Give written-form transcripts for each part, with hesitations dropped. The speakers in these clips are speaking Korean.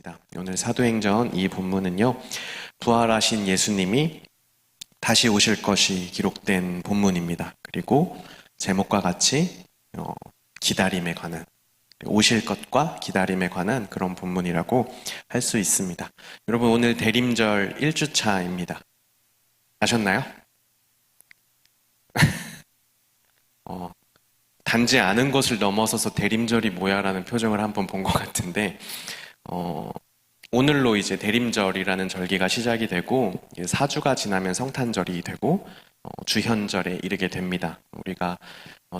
입니다. 오늘 사도행전 이 본문은요, 부활하신 예수님이 다시 오실 것이 기록된 본문입니다. 그리고 제목과 같이 기다림에 관한, 오실 것과 기다림에 관한 그런 본문이라고 할 수 있습니다. 여러분, 오늘 대림절 1주차입니다. 아셨나요? 단지 아는 것을 넘어서서 대림절이 뭐야 라는 표정을 한번 본 것 같은데, 오늘로 이제 대림절이라는 절기가 시작이 되고 4주가 지나면 성탄절이 되고 주현절에 이르게 됩니다. 우리가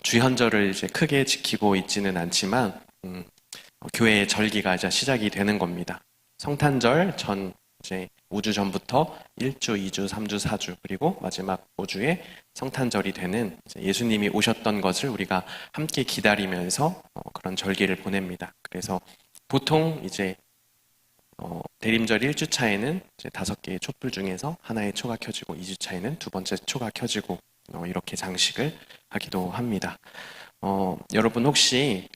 주현절을 이제 크게 지키고 있지는 않지만 교회의 절기가 이제 시작이 되는 겁니다. 성탄절 전 이제 5주 전부터 1주, 2주, 3주, 4주 그리고 마지막 5주에 성탄절이 되는 예수님이 오셨던 것을 우리가 함께 기다리면서 그런 절기를 보냅니다. 그래서 보통 이제 대림절 1주차에는 이제 5개의 촛불 중에서 하나의 초가 켜지고 2주차에는 두 번째 초가 켜지고 이렇게 장식을 하기도 합니다. 여러분 혹시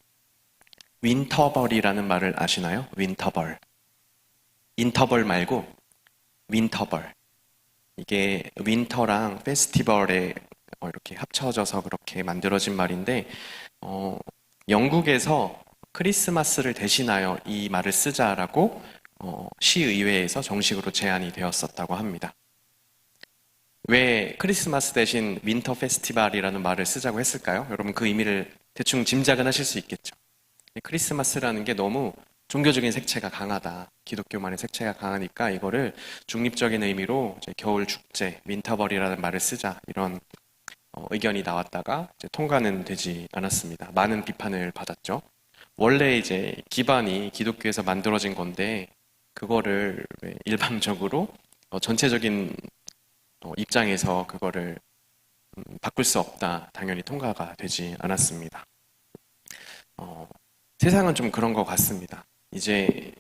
윈터벌이라는 말을 아시나요? 윈터벌. 인터벌 말고 윈터벌. 이게 윈터랑 페스티벌에 이렇게 합쳐져서 그렇게 만들어진 말인데 영국에서 크리스마스를 대신하여 이 말을 쓰자라고 시의회에서 정식으로 제안이 되었었다고 합니다. 왜 크리스마스 대신 윈터 페스티벌이라는 말을 쓰자고 했을까요? 여러분 그 의미를 대충 짐작은 하실 수 있겠죠. 크리스마스라는 게 너무 종교적인 색채가 강하다. 기독교만의 색채가 강하니까 이거를 중립적인 의미로 이제 겨울 축제, 윈터벌이라는 말을 쓰자 이런 의견이 나왔다가 이제 통과는 되지 않았습니다. 많은 비판을 받았죠. 원래 이제 기반이 기독교에서 만들어진 건데 그거를 일방적으로 전체적인 입장에서 그거를 바꿀 수 없다. 당연히 통과가 되지 않았습니다. 세상은 좀 그런 것 같습니다. 이제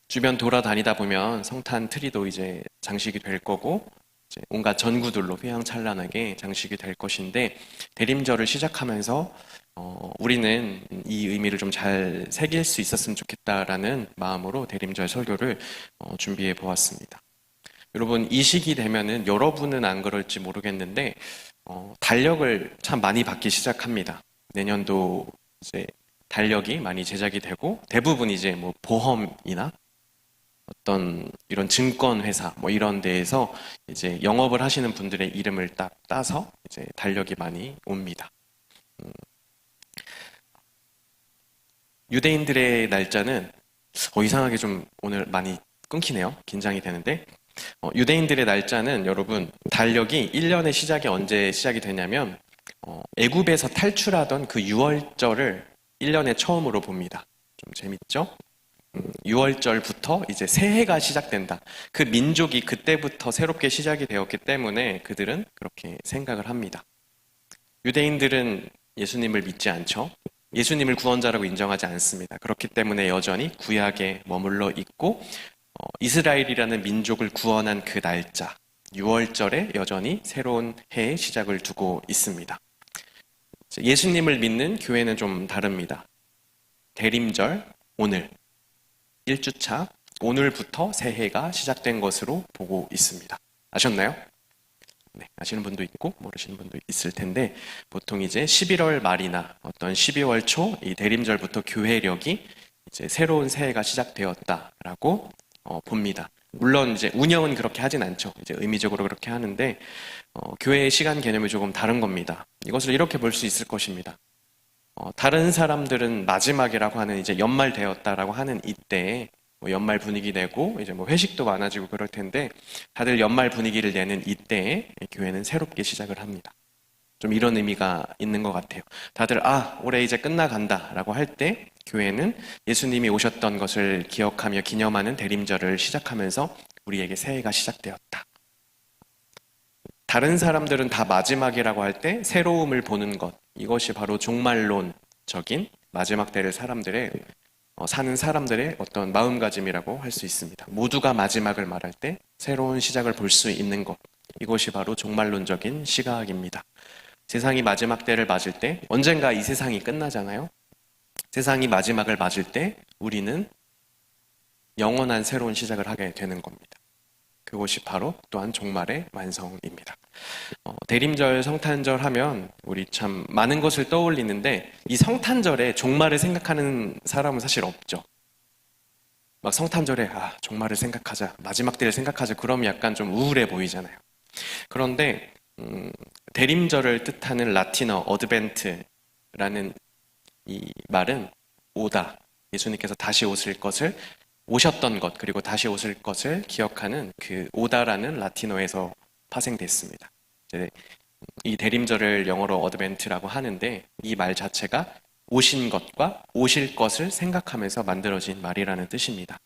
주변 돌아다니다 보면 성탄 트리도 이제 장식이 될 거고 이제 온갖 전구들로 휘황찬란하게 장식이 될 것인데 대림절을 시작하면서 우리는 이 의미를 좀 잘 새길 수 있었으면 좋겠다라는 마음으로 대림절 설교를 준비해 보았습니다. 여러분 이 시기 되면은 여러분은 안 그럴지 모르겠는데 달력을 참 많이 받기 시작합니다. 내년도 이제 달력이 많이 제작이 되고 대부분 이제 뭐 보험이나 어떤 이런 증권회사 뭐 이런 데에서 이제 영업을 하시는 분들의 이름을 딱 따서 이제 달력이 많이 옵니다. 유대인들의 날짜는 이상하게 좀 오늘 많이 끊기네요. 긴장이 되는데 유대인들의 날짜는 여러분 달력이 1년의 시작이 언제 시작이 되냐면 애굽에서 탈출하던 그 6월절을 1년에 처음으로 봅니다. 좀 재밌죠? 6월절부터 이제 새해가 시작된다. 그 민족이 그때부터 새롭게 시작이 되었기 때문에 그들은 그렇게 생각을 합니다. 유대인들은 예수님을 믿지 않죠. 예수님을 구원자라고 인정하지 않습니다. 그렇기 때문에 여전히 구약에 머물러 있고 이스라엘이라는 민족을 구원한 그 날짜 6월절에 여전히 새로운 해의 시작을 두고 있습니다. 예수님을 믿는 교회는 좀 다릅니다. 대림절 오늘 1주차 오늘부터 새해가 시작된 것으로 보고 있습니다. 아셨나요? 네, 아시는 분도 있고 모르시는 분도 있을 텐데 보통 이제 11월 말이나 어떤 12월 초 이 대림절부터 교회력이 이제 새로운 새해가 시작되었다라고 봅니다. 물론 이제 운영은 그렇게 하진 않죠. 이제 의미적으로 그렇게 하는데 교회의 시간 개념이 조금 다른 겁니다. 이것을 이렇게 볼 수 있을 것입니다. 다른 사람들은 마지막이라고 하는 이제 연말 되었다라고 하는 이때에 뭐 연말 분위기 내고 이제 뭐 회식도 많아지고 그럴 텐데 다들 연말 분위기를 내는 이때에 교회는 새롭게 시작을 합니다. 좀 이런 의미가 있는 것 같아요. 다들 올해 이제 끝나간다라고 할 때 교회는 예수님이 오셨던 것을 기억하며 기념하는 대림절을 시작하면서 우리에게 새해가 시작되었다. 다른 사람들은 다 마지막이라고 할 때 새로움을 보는 것, 이것이 바로 종말론적인 마지막 때를 사는 사람들의 어떤 마음가짐이라고 할 수 있습니다. 모두가 마지막을 말할 때 새로운 시작을 볼 수 있는 것, 이것이 바로 종말론적인 시각입니다. 세상이 마지막 때를 맞을 때 언젠가 이 세상이 끝나잖아요. 세상이 마지막을 맞을 때 우리는 영원한 새로운 시작을 하게 되는 겁니다. 그것이 바로 또한 종말의 완성입니다. 대림절, 성탄절 하면 우리 참 많은 것을 떠올리는데 이 성탄절에 종말을 생각하는 사람은 사실 없죠. 막 성탄절에 종말을 생각하자, 마지막 때를 생각하자 그러면 약간 좀 우울해 보이잖아요. 그런데 대림절을 뜻하는 라틴어 어드벤트라는 이 말은 오다, 예수님께서 다시 오실 것을 오셨던 것 그리고 다시 오실 것을 기억하는 그 오다라는 라틴어에서 파생됐습니다. 이제 이 대림절을 영어로 어드벤트라고 하는데 이 말 자체가 오신 것과 오실 것을 생각하면서 만들어진 말이라는 뜻입니다.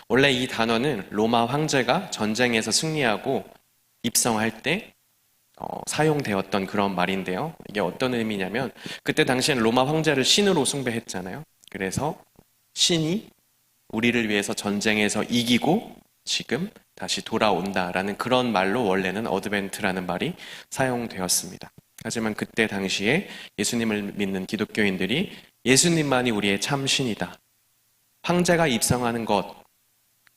원래 이 단어는 로마 황제가 전쟁에서 승리하고 입성할 때 사용되었던 그런 말인데요. 이게 어떤 의미냐면 그때 당시에는 로마 황제를 신으로 숭배했잖아요. 그래서 신이 우리를 위해서 전쟁에서 이기고 지금 다시 돌아온다라는 그런 말로 원래는 어드벤트라는 말이 사용되었습니다. 하지만 그때 당시에 예수님을 믿는 기독교인들이 예수님만이 우리의 참 신이다. 황제가 입성하는 것,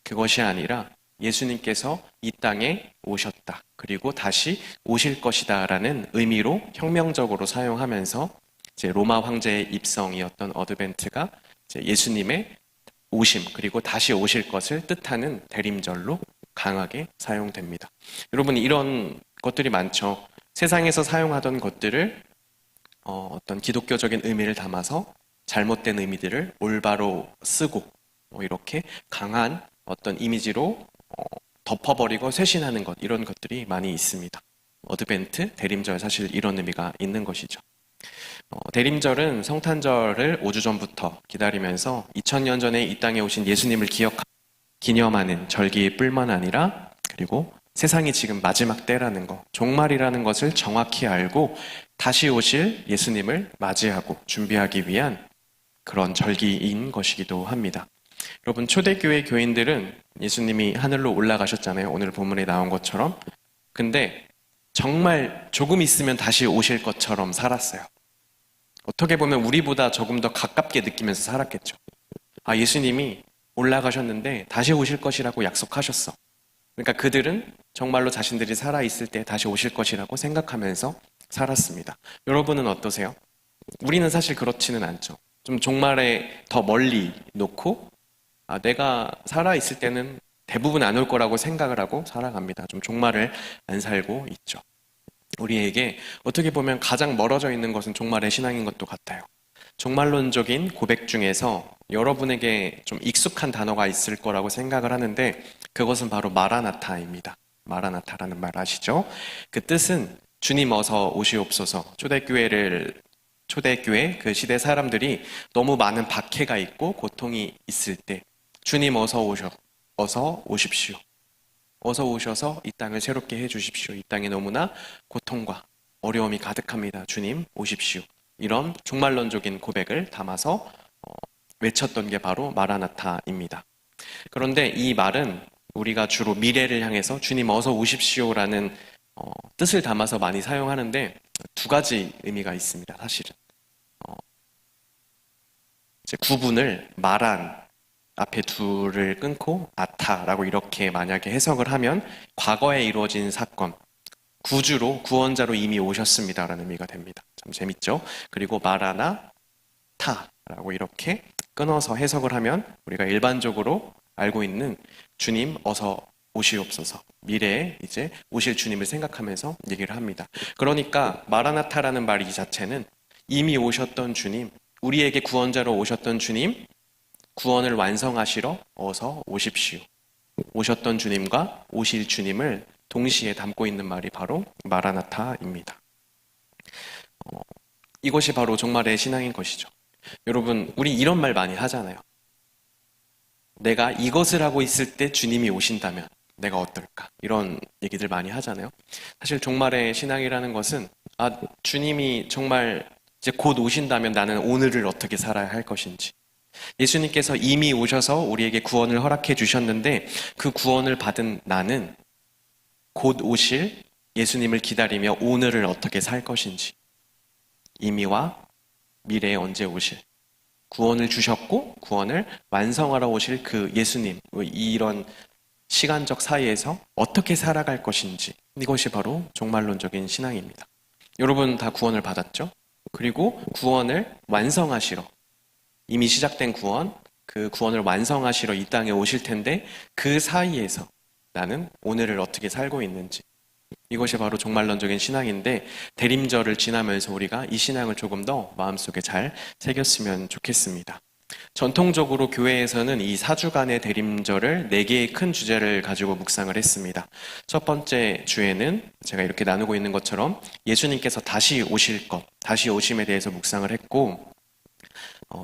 그것이 아니라 예수님께서 이 땅에 오셨다. 그리고 다시 오실 것이다. 라는 의미로 혁명적으로 사용하면서 이제 로마 황제의 입성이었던 어드벤트가 이제 예수님의 오심, 그리고 다시 오실 것을 뜻하는 대림절로 강하게 사용됩니다. 여러분, 이런 것들이 많죠. 세상에서 사용하던 것들을 어떤 기독교적인 의미를 담아서 잘못된 의미들을 올바로 쓰고 이렇게 강한 어떤 이미지로 덮어버리고 쇄신하는 것, 이런 것들이 많이 있습니다. 어드벤트, 대림절, 사실 이런 의미가 있는 것이죠. 대림절은 성탄절을 5주 전부터 기다리면서 2000년 전에 이 땅에 오신 예수님을 기념하는 절기일 뿐만 아니라 그리고 세상이 지금 마지막 때라는 것, 종말이라는 것을 정확히 알고 다시 오실 예수님을 맞이하고 준비하기 위한 그런 절기인 것이기도 합니다. 여러분, 초대교회 교인들은 예수님이 하늘로 올라가셨잖아요. 오늘 본문에 나온 것처럼. 근데 정말 조금 있으면 다시 오실 것처럼 살았어요. 어떻게 보면 우리보다 조금 더 가깝게 느끼면서 살았겠죠. 예수님이 올라가셨는데 다시 오실 것이라고 약속하셨어. 그러니까 그들은 정말로 자신들이 살아있을 때 다시 오실 것이라고 생각하면서 살았습니다. 여러분은 어떠세요? 우리는 사실 그렇지는 않죠. 좀 종말에 더 멀리 놓고 내가 살아있을 때는 대부분 안 올 거라고 생각을 하고 살아갑니다. 좀 종말을 안 살고 있죠. 우리에게 어떻게 보면 가장 멀어져 있는 것은 종말의 신앙인 것도 같아요. 종말론적인 고백 중에서 여러분에게 좀 익숙한 단어가 있을 거라고 생각을 하는데 그것은 바로 마라나타입니다. 마라나타라는 말 아시죠? 그 뜻은 주님 어서 오시옵소서. 초대교회 그 시대 사람들이 너무 많은 박해가 있고 고통이 있을 때 주님 어서 오십시오. 어서 오셔서 이 땅을 새롭게 해주십시오. 이 땅에 너무나 고통과 어려움이 가득합니다. 주님 오십시오. 이런 종말론적인 고백을 담아서 외쳤던 게 바로 마라나타입니다. 그런데 이 말은 우리가 주로 미래를 향해서 주님 어서 오십시오라는 뜻을 담아서 많이 사용하는데 두 가지 의미가 있습니다. 사실은 이제 구분을 마란 앞에 둘을 끊고 아타라고 이렇게 만약에 해석을 하면 과거에 이루어진 사건, 구원자로 이미 오셨습니다라는 의미가 됩니다. 참 재밌죠? 그리고 마라나타라고 이렇게 끊어서 해석을 하면 우리가 일반적으로 알고 있는 주님 어서 오시옵소서, 미래에 이제 오실 주님을 생각하면서 얘기를 합니다. 그러니까 마라나타라는 말 이 자체는 이미 오셨던 주님, 우리에게 구원자로 오셨던 주님, 구원을 완성하시러 어서 오십시오. 오셨던 주님과 오실 주님을 동시에 담고 있는 말이 바로 마라나타입니다. 이것이 바로 종말의 신앙인 것이죠. 여러분, 우리 이런 말 많이 하잖아요. 내가 이것을 하고 있을 때 주님이 오신다면 내가 어떨까? 이런 얘기들 많이 하잖아요. 사실 종말의 신앙이라는 것은 주님이 정말 이제 곧 오신다면 나는 오늘을 어떻게 살아야 할 것인지, 예수님께서 이미 오셔서 우리에게 구원을 허락해 주셨는데 그 구원을 받은 나는 곧 오실 예수님을 기다리며 오늘을 어떻게 살 것인지, 이미와 미래에 언제 오실 구원을 주셨고 구원을 완성하러 오실 그 예수님, 이런 시간적 사이에서 어떻게 살아갈 것인지, 이것이 바로 종말론적인 신앙입니다. 여러분 다 구원을 받았죠? 그리고 구원을 완성하시러, 이미 시작된 구원, 그 구원을 완성하시러 이 땅에 오실 텐데 그 사이에서 나는 오늘을 어떻게 살고 있는지, 이것이 바로 종말론적인 신앙인데 대림절을 지나면서 우리가 이 신앙을 조금 더 마음속에 잘 새겼으면 좋겠습니다. 전통적으로 교회에서는 이 4주간의 대림절을 4개의 큰 주제를 가지고 묵상을 했습니다. 첫 번째 주에는 제가 이렇게 나누고 있는 것처럼 예수님께서 다시 오실 것, 다시 오심에 대해서 묵상을 했고,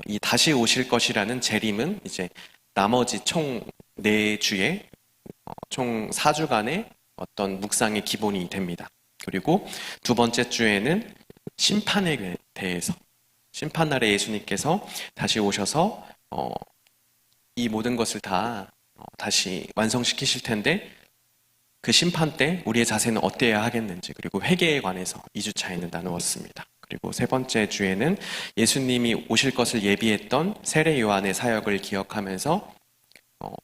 이 다시 오실 것이라는 재림은 이제 나머지 총 4주에 총 4주간의 어떤 묵상의 기본이 됩니다. 그리고 두 번째 주에는 심판에 대해서, 심판날에 예수님께서 다시 오셔서 이 모든 것을 다 다시 완성시키실 텐데 그 심판 때 우리의 자세는 어때야 하겠는지, 그리고 회개에 관해서 2주차에는 나누었습니다. 그리고 세 번째 주에는 예수님이 오실 것을 예비했던 세례 요한의 사역을 기억하면서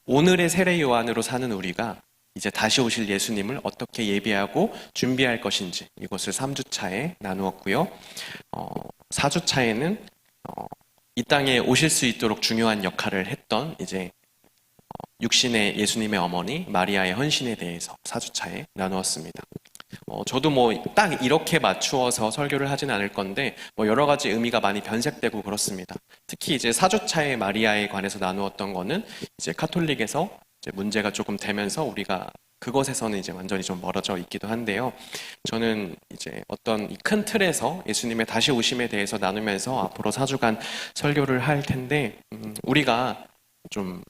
오늘의 세례 요한으로 사는 우리가 이제 다시 오실 예수님을 어떻게 예비하고 준비할 것인지, 이것을 3주차에 나누었고요. 4주차에는 이 땅에 오실 수 있도록 중요한 역할을 했던 이제 육신의 예수님의 어머니 마리아의 헌신에 대해서 4주차에 나누었습니다. 저도 뭐 딱 이렇게 맞추어서 설교를 하진 않을 건데 여러 가지 의미가 많이 변색되고 그렇습니다. 특히 이제 4주차에 마리아에 관해서 나누었던 거는 이제 카톨릭에서 이제 문제가 조금 되면서 우리가 그것에서는 이제 완전히 좀 멀어져 있기도 한데요. 저는 이제 어떤 큰 틀에서 예수님의 다시 오심에 대해서 나누면서 앞으로 4주간 설교를 할 텐데, 우리가 좀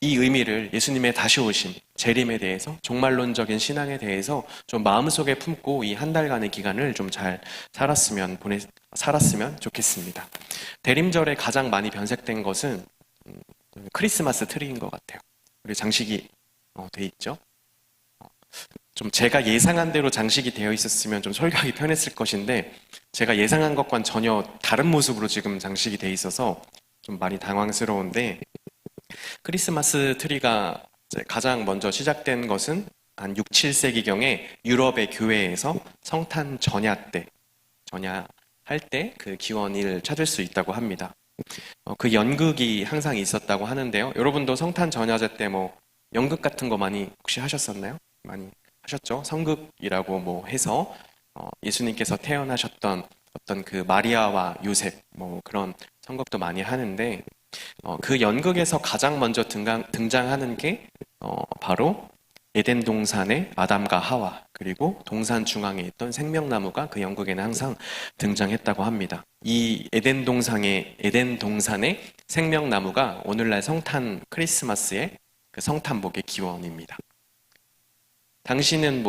이 의미를, 예수님의 다시 오심, 재림에 대해서, 종말론적인 신앙에 대해서 좀 마음속에 품고 이 한 달간의 기간을 좀 잘 살았으면 좋겠습니다. 대림절에 가장 많이 변색된 것은 크리스마스 트리인 것 같아요. 우리 장식이 돼 있죠. 좀 제가 예상한 대로 장식이 되어 있었으면 좀 설교하기 편했을 것인데 제가 예상한 것과는 전혀 다른 모습으로 지금 장식이 돼 있어서 좀 많이 당황스러운데, 크리스마스 트리가 가장 먼저 시작된 것은 한 6, 7세기경에 유럽의 교회에서 성탄 전야 때, 전야할 때 그 기원을 찾을 수 있다고 합니다. 그 연극이 항상 있었다고 하는데요. 여러분도 성탄 전야제 때 연극 같은 거 많이 혹시 하셨었나요? 많이 하셨죠? 성극이라고 해서 예수님께서 태어나셨던 어떤 그 마리아와 요셉 그런 성극도 많이 하는데, 그 연극에서 가장 먼저 등장하는 게 바로 에덴 동산의 아담과 하와, 그리고 동산 중앙에 있던 생명나무가 그 연극에는 항상 등장했다고 합니다. 이 에덴 동산의 생명나무가 오늘날 성탄 크리스마스의 그 성탄복의 기원입니다. 당시는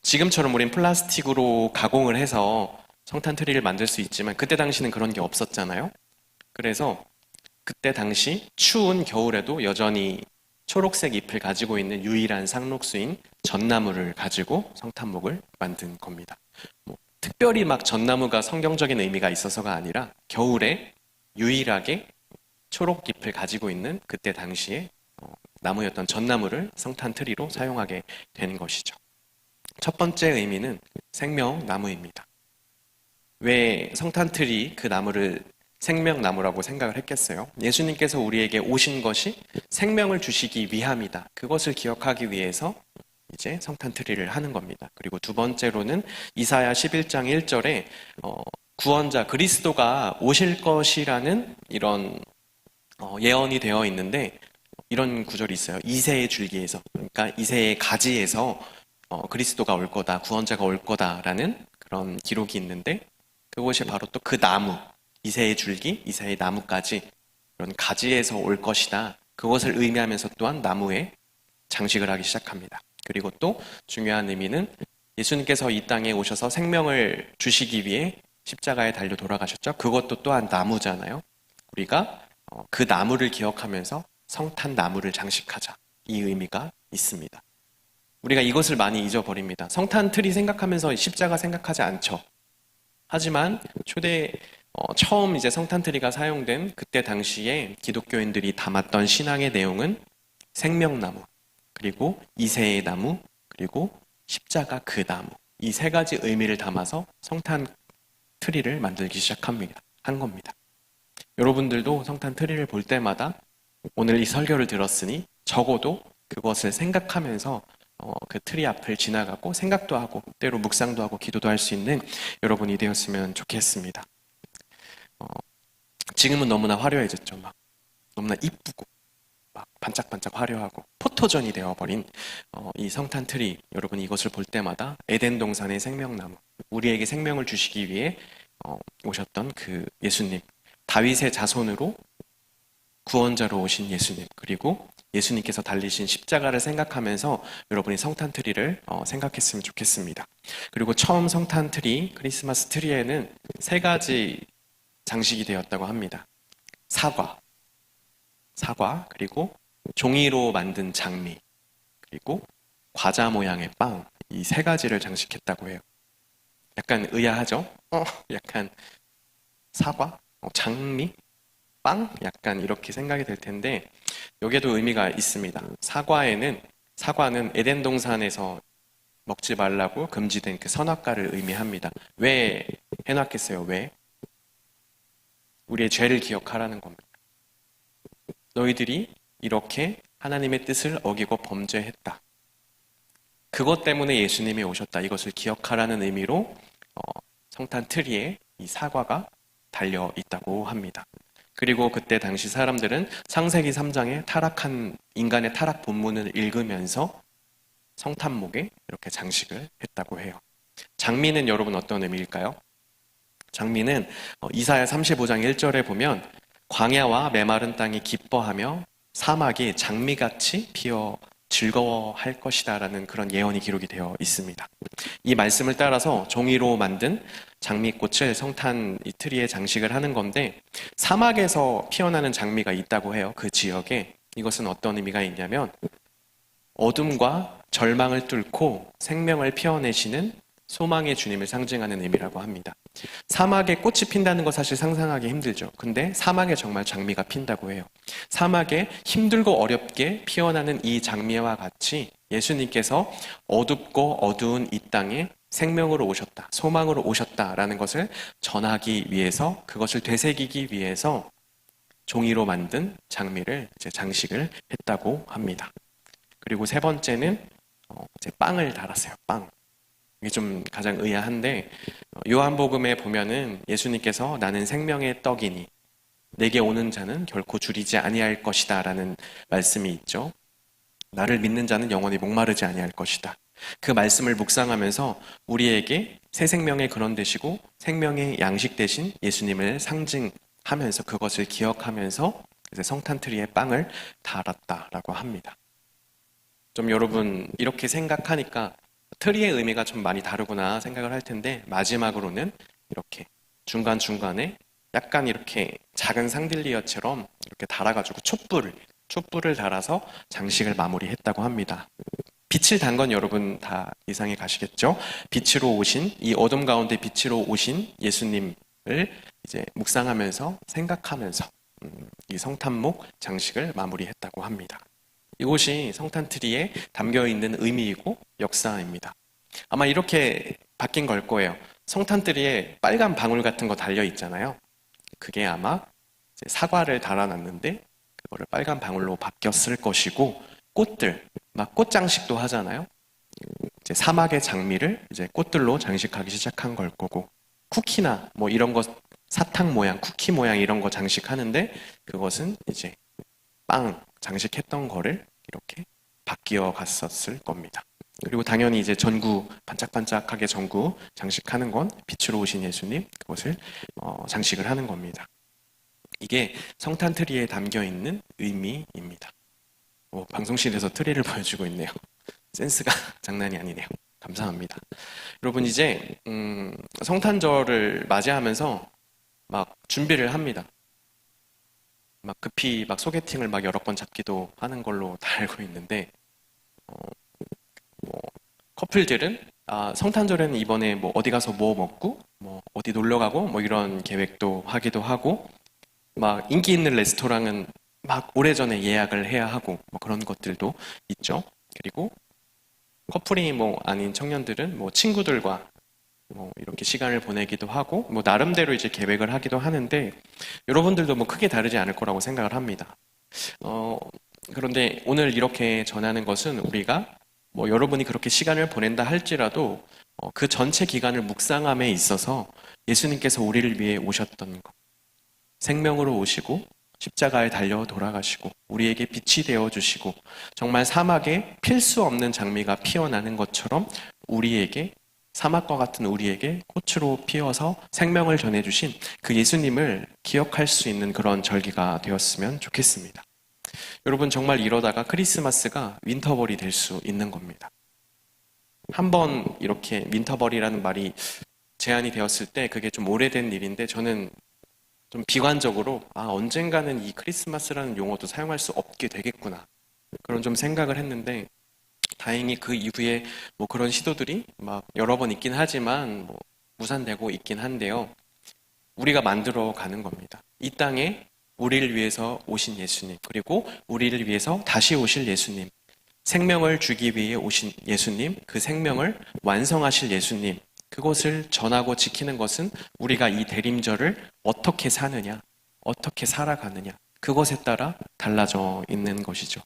지금처럼 우린 플라스틱으로 가공을 해서 성탄 트리를 만들 수 있지만 그때 당시는 그런 게 없었잖아요. 그래서 그때 당시 추운 겨울에도 여전히 초록색 잎을 가지고 있는 유일한 상록수인 전나무를 가지고 성탄목을 만든 겁니다. 특별히 전나무가 성경적인 의미가 있어서가 아니라 겨울에 유일하게 초록잎을 가지고 있는 그때 당시에 나무였던 전나무를 성탄 트리로 사용하게 되는 것이죠. 첫 번째 의미는 생명나무입니다. 왜 성탄 트리 그 나무를 생명나무라고 생각을 했겠어요? 예수님께서 우리에게 오신 것이 생명을 주시기 위함이다. 그것을 기억하기 위해서 이제 성탄 트리를 하는 겁니다. 그리고 두 번째로는 이사야 11장 1절에 구원자 그리스도가 오실 것이라는 이런 예언이 되어 있는데, 이런 구절이 있어요. 이새의 줄기에서, 그러니까 이새의 가지에서 그리스도가 올 거다, 구원자가 올 거다라는 그런 기록이 있는데, 그것이 바로 또 그 나무, 이새의 줄기, 이새의 나무까지 그런 가지에서 올 것이다. 그것을 의미하면서 또한 나무에 장식을 하기 시작합니다. 그리고 또 중요한 의미는 예수님께서 이 땅에 오셔서 생명을 주시기 위해 십자가에 달려 돌아가셨죠. 그것도 또한 나무잖아요. 우리가 그 나무를 기억하면서 성탄 나무를 장식하자, 이 의미가 있습니다. 우리가 이것을 많이 잊어버립니다. 성탄 트리 생각하면서 십자가 생각하지 않죠. 하지만 초대 처음 이제 성탄트리가 사용된 그때 당시에 기독교인들이 담았던 신앙의 내용은 생명나무, 그리고 이세의 나무, 그리고 십자가 그 나무. 이 세 가지 의미를 담아서 성탄트리를 만들기 한 겁니다. 여러분들도 성탄트리를 볼 때마다 오늘 이 설교를 들었으니 적어도 그것을 생각하면서 그 트리 앞을 지나가고 생각도 하고 때로 묵상도 하고 기도도 할 수 있는 여러분이 되었으면 좋겠습니다. 지금은 너무나 화려해졌죠. 막 너무나 이쁘고 막 반짝반짝 화려하고 포토존이 되어버린 이 성탄트리, 여러분 이것을 볼 때마다 에덴 동산의 생명나무, 우리에게 생명을 주시기 위해 오셨던 그 예수님, 다윗의 자손으로 구원자로 오신 예수님, 그리고 예수님께서 달리신 십자가를 생각하면서 여러분이 성탄트리를 생각했으면 좋겠습니다. 그리고 처음 성탄트리, 크리스마스 트리에는 세 가지 장식이 되었다고 합니다. 사과, 그리고 종이로 만든 장미, 그리고 과자 모양의 빵, 이 세 가지를 장식했다고 해요. 약간 의아하죠? 약간 사과, 장미, 빵? 약간 이렇게 생각이 될 텐데 여기에도 의미가 있습니다. 사과는 에덴 동산에서 먹지 말라고 금지된 그 선악과를 의미합니다. 왜 해놨겠어요? 왜? 우리의 죄를 기억하라는 겁니다. 너희들이 이렇게 하나님의 뜻을 어기고 범죄했다. 그것 때문에 예수님이 오셨다. 이것을 기억하라는 의미로 성탄 트리에 이 사과가 달려 있다고 합니다. 그리고 그때 당시 사람들은 창세기 3장의 타락한 인간의 타락 본문을 읽으면서 성탄목에 이렇게 장식을 했다고 해요. 장미는 여러분 어떤 의미일까요? 장미는 이사야 35장 1절에 보면 광야와 메마른 땅이 기뻐하며 사막이 장미같이 피어 즐거워할 것이다 라는 그런 예언이 기록이 되어 있습니다. 이 말씀을 따라서 종이로 만든 장미꽃을 성탄 이 트리에 장식을 하는 건데 사막에서 피어나는 장미가 있다고 해요. 그 지역에. 이것은 어떤 의미가 있냐면 어둠과 절망을 뚫고 생명을 피어내시는 소망의 주님을 상징하는 의미라고 합니다. 사막에 꽃이 핀다는 거 사실 상상하기 힘들죠. 근데 사막에 정말 장미가 핀다고 해요. 사막에 힘들고 어렵게 피어나는 이 장미와 같이 예수님께서 어둡고 어두운 이 땅에 생명으로 오셨다, 소망으로 오셨다라는 것을 전하기 위해서, 그것을 되새기기 위해서 종이로 만든 장미를 이제 장식을 했다고 합니다. 그리고 세 번째는 이제 빵을 달았어요. 빵. 이게 좀 가장 의아한데 요한복음에 보면은 예수님께서 나는 생명의 떡이니 내게 오는 자는 결코 줄이지 아니할 것이다 라는 말씀이 있죠. 나를 믿는 자는 영원히 목마르지 아니할 것이다. 그 말씀을 묵상하면서 우리에게 새 생명의 근원 되시고 생명의 양식 되신 예수님을 상징하면서 그것을 기억하면서 이제 성탄트리에 빵을 달았다라고 합니다. 좀 여러분 이렇게 생각하니까 트리의 의미가 좀 많이 다르구나 생각을 할 텐데 마지막으로는 이렇게 중간중간에 약간 이렇게 작은 상딜리어처럼 이렇게 달아가지고 촛불을 달아서 장식을 마무리했다고 합니다. 빛을 단 건 여러분 다 이상해 가시겠죠? 빛으로 오신 이 어둠 가운데 빛으로 오신 예수님을 이제 묵상하면서 생각하면서 이 성탄목 장식을 마무리했다고 합니다. 이곳이 성탄트리에 담겨있는 의미이고 역사입니다. 아마 이렇게 바뀐 걸 거예요. 성탄트리에 빨간 방울 같은 거 달려 있잖아요. 그게 아마 이제 사과를 달아놨는데 그거를 빨간 방울로 바뀌었을 것이고 꽃들, 막 꽃장식도 하잖아요. 이제 사막의 장미를 이제 꽃들로 장식하기 시작한 걸 거고 쿠키나 뭐 이런 거 사탕 모양, 쿠키 모양 이런 거 장식하는데 그것은 이제 빵 장식했던 거를 이렇게 바뀌어 갔었을 겁니다. 그리고 당연히 이제 전구, 반짝반짝하게 전구 장식하는 건 빛으로 오신 예수님, 그것을 장식을 하는 겁니다. 이게 성탄 트리에 담겨 있는 의미입니다. 방송실에서 트리를 보여주고 있네요. 센스가 장난이 아니네요. 감사합니다. 여러분 이제 성탄절을 맞이하면서 막 준비를 합니다. 막 급히 막 소개팅을 막 여러 번 잡기도 하는 걸로 다 알고 있는데 뭐 커플들은 성탄절에는 이번에 뭐 어디 가서 뭐 먹고 뭐 어디 놀러 가고 뭐 이런 계획도 하기도 하고 막 인기 있는 레스토랑은 막 오래전에 예약을 해야 하고 뭐 그런 것들도 있죠. 그리고 커플이 뭐 아닌 청년들은 뭐 친구들과 뭐 이렇게 시간을 보내기도 하고 뭐 나름대로 이제 계획을 하기도 하는데 여러분들도 뭐 크게 다르지 않을 거라고 생각을 합니다. 어, 그런데 오늘 이렇게 전하는 것은 우리가 뭐 여러분이 그렇게 시간을 보낸다 할지라도 그 전체 기간을 묵상함에 있어서 예수님께서 우리를 위해 오셨던 것, 생명으로 오시고 십자가에 달려 돌아가시고 우리에게 빛이 되어 주시고 정말 사막에 필 수 없는 장미가 피어나는 것처럼 우리에게 사막과 같은 우리에게 꽃으로 피어서 생명을 전해주신 그 예수님을 기억할 수 있는 그런 절기가 되었으면 좋겠습니다. 여러분 정말 이러다가 크리스마스가 윈터벌이 될 수 있는 겁니다. 한번 이렇게 윈터벌이라는 말이 제안이 되었을 때 그게 좀 오래된 일인데 저는 좀 비관적으로 언젠가는 이 크리스마스라는 용어도 사용할 수 없게 되겠구나 그런 좀 생각을 했는데 다행히 그 이후에 뭐 그런 시도들이 막 여러 번 있긴 하지만 뭐 무산되고 있긴 한데요. 우리가 만들어 가는 겁니다. 이 땅에 우리를 위해서 오신 예수님, 그리고 우리를 위해서 다시 오실 예수님, 생명을 주기 위해 오신 예수님, 그 생명을 완성하실 예수님, 그것을 전하고 지키는 것은 우리가 이 대림절을 어떻게 사느냐, 어떻게 살아가느냐, 그것에 따라 달라져 있는 것이죠.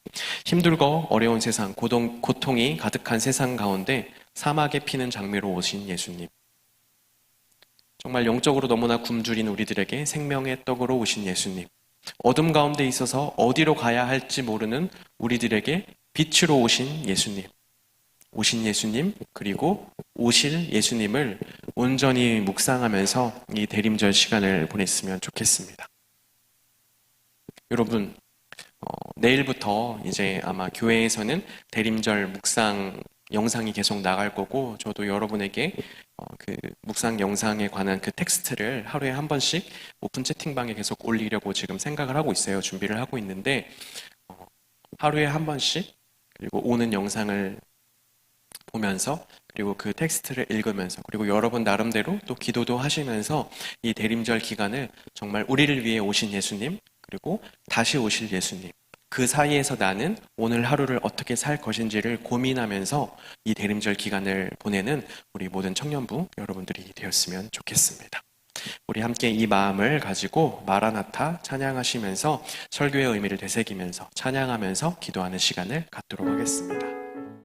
힘들고 어려운 세상, 고통이 가득한 세상 가운데 사막에 피는 장미로 오신 예수님. 정말 영적으로 너무나 굶주린 우리들에게 생명의 떡으로 오신 예수님. 어둠 가운데 있어서 어디로 가야 할지 모르는 우리들에게 빛으로 오신 예수님. 오신 예수님, 그리고 오실 예수님을 온전히 묵상하면서 이 대림절 시간을 보냈으면 좋겠습니다. 여러분, 내일부터 이제 아마 교회에서는 대림절 묵상 영상이 계속 나갈 거고, 저도 여러분에게 그 묵상 영상에 관한 그 텍스트를 하루에 한 번씩 오픈 채팅방에 계속 올리려고 지금 생각을 하고 있어요. 준비를 하고 있는데, 하루에 한 번씩, 그리고 오는 영상을 보면서, 그리고 그 텍스트를 읽으면서, 그리고 여러분 나름대로 또 기도도 하시면서 이 대림절 기간을 정말 우리를 위해 오신 예수님, 그리고 다시 오실 예수님, 그 사이에서 나는 오늘 하루를 어떻게 살 것인지를 고민하면서 이 대림절 기간을 보내는 우리 모든 청년부 여러분들이 되었으면 좋겠습니다. 우리 함께 이 마음을 가지고 마라나타 찬양하시면서 설교의 의미를 되새기면서 찬양하면서 기도하는 시간을 갖도록 하겠습니다.